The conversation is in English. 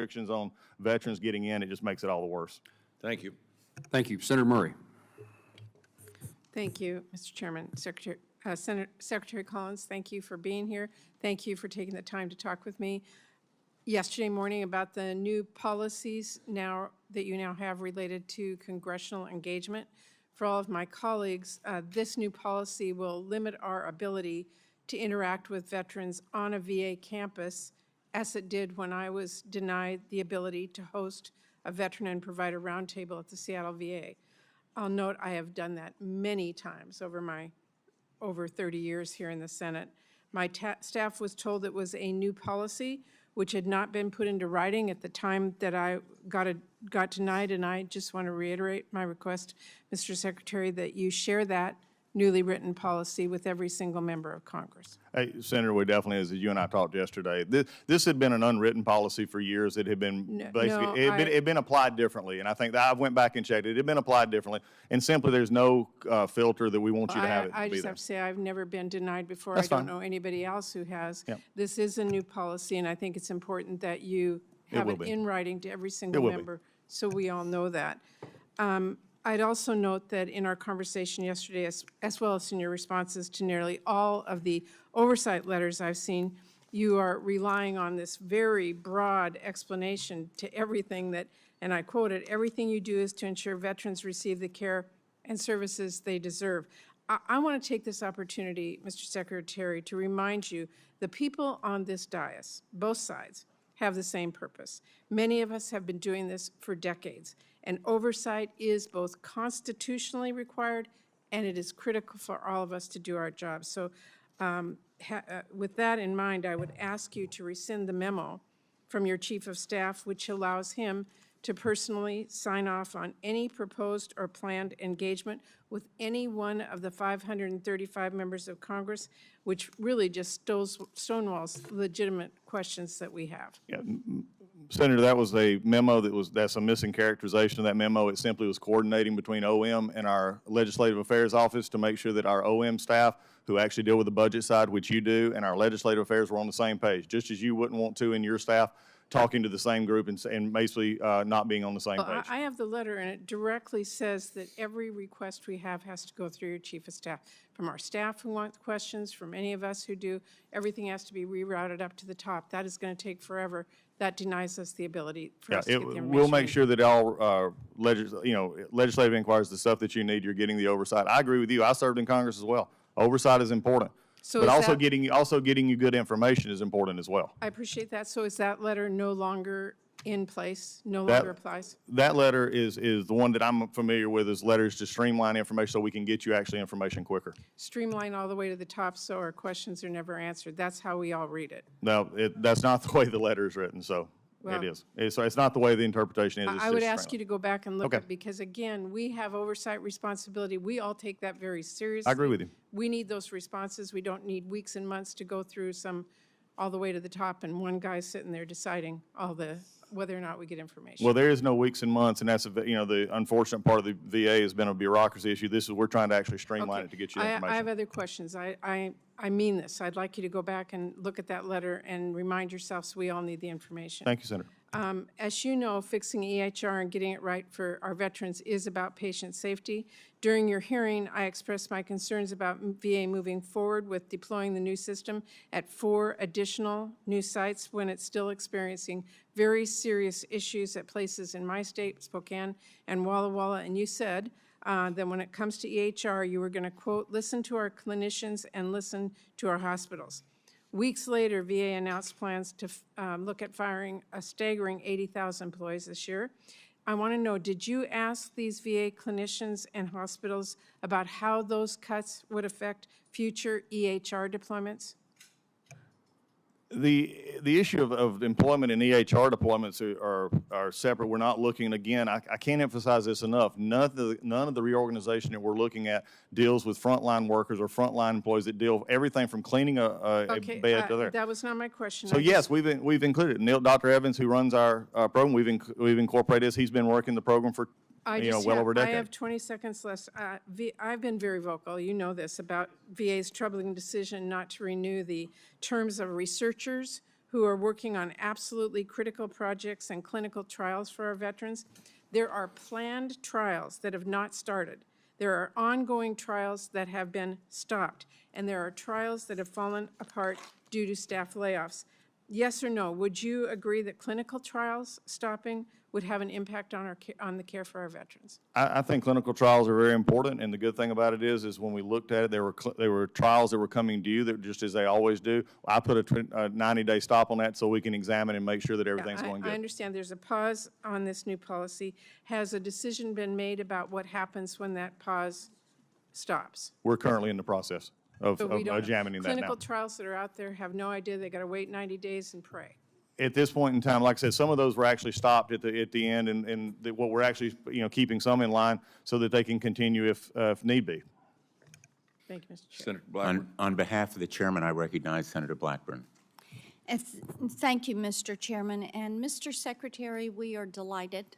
restrictions on veterans getting in, it just makes it all the worse. Thank you. Thank you. Senator Murray. Thank you, Mr. Chairman. Secretary Collins, thank you for being here. Thank you for taking the time to talk with me yesterday morning about the new policies that you now have related to congressional engagement. For all of my colleagues, this new policy will limit our ability to interact with veterans on a VA campus, as it did when I was denied the ability to host a veteran and provider roundtable at the Seattle VA. I'll note I have done that many times over my over 30 years here in the Senate. My staff was told it was a new policy which had not been put into writing at the time that I got denied, and I just want to reiterate my request, Mr. Secretary, that you share that newly written policy with every single member of Congress. Hey, Senator, we definitely, as you and I talked yesterday, this had been an unwritten policy for years. It had been it had been applied differently, and I think that I went back and checked it. It had been applied differently, and simply there's no filter that we want you to have it. I just have to say I've never been denied before. That's I don't fine. know anybody else who has. Yep. This is a new policy, and I think it's important that you have it in writing to every single member, so we all know that. I'd also note that in our conversation yesterday, as well as in your responses to nearly all of the oversight letters I've seen, you are relying on this very broad explanation to everything that, and I quote it, everything you do is to ensure veterans receive the care and services they deserve. I want to take this opportunity, Mr. Secretary, to remind you the people on this dais, both sides, have the same purpose. Many of us have been doing this for decades. And oversight is both constitutionally required and it is critical for all of us to do our jobs. So with that in mind, I would ask you to rescind the memo from your Chief of Staff, which allows him to personally sign off on any proposed or planned engagement with any one of the 535 members of Congress, which really just stonewalls legitimate questions that we have. Yeah. Senator, that was a memo that's a missing characterization of that memo. It simply was coordinating between OM and our Legislative Affairs Office to make sure that our OM staff, who actually deal with the budget side, which you do, and our Legislative Affairs were on the same page, just as you wouldn't want to in your staff talking to the same group and basically not being on the same page. I have the letter, and it directly says that every request we have has to go through your Chief of Staff. From our staff who want questions, from any of us who do, everything has to be rerouted up to the top. That is going to take forever. That denies us the ability for us to get the information. We'll make sure that all legislative inquiries, the stuff that you need, you're getting the oversight. I agree with you. I served in Congress as well. Oversight is important. So but also getting you good information is important as well. I appreciate that. So is that letter no longer in place, no longer applies? That letter is the one that I'm familiar with, is letters to streamline information so we can get you actually information quicker. Streamline all the way to the top so our questions are never answered. That's how we all read it. No, that's not the way the letter is written, so it is. It's not the way the interpretation is. I would ask you to go back and look at it because, again, we have oversight responsibility. We all take that very seriously. I agree with you. We need those responses. We don't need weeks and months to go through all the way to the top and one guy sitting there deciding whether or not we get information. Well, there is no weeks and months, and that's the unfortunate part of the VA has been a bureaucracy issue. We're trying to actually streamline it to get you information. I have other questions. I mean this. I'd like you to go back and look at that letter and remind yourselves we all need the information. Thank you, Senator. As you know, fixing EHR and getting it right for our veterans is about patient safety. During your hearing, I expressed my concerns about VA moving forward with deploying the new system at 4 additional new sites when it's still experiencing very serious issues at places in my state, Spokane and Walla Walla. And you said that when it comes to EHR, you were going to, quote, listen to our clinicians and listen to our hospitals. Weeks later, VA announced plans to look at firing a staggering 80,000 employees this year. I want to know, did you ask these VA clinicians and hospitals about how those cuts would affect future EHR deployments? The issue of employment and EHR deployments are separate. We're not looking, again, I can't emphasize this enough, none of the reorganization that we're looking at deals with frontline workers or frontline employees that deal with everything from cleaning a bed to there. That was not my question. So yes, we've included it. Dr. Evans, who runs our program, we've incorporated this. He's been working the program for well over a decade. I have 20 seconds left. I've been very vocal, you know this, about VA's troubling decision not to renew the terms of researchers who are working on absolutely critical projects and clinical trials for our veterans. There are planned trials that have not started. There are ongoing trials that have been stopped, and there are trials that have fallen apart due to staff layoffs. Yes or no, would you agree that clinical trials stopping would have an impact on the care for our veterans? I think clinical trials are very important, and the good thing about it is when we looked at it, there were trials that were coming due that just as they always do. I put a 90-day stop on that so we can examine and make sure that everything's going good. I understand there's a pause on this new policy. Has a decision been made about what happens when that pause stops? We're currently in the process of examining that now. Clinical trials that are out there have no idea. They got to wait 90 days and pray. At this point in time, like I said, some of those were actually stopped at the end, and what we're actually keeping some in line so that they can continue if need be. Thank you, Mr. Chair. Senator Blackburn. On behalf of the chairman, I recognize Senator Blackburn. Thank you, Mr. Chairman. And Mr. Secretary, we are delighted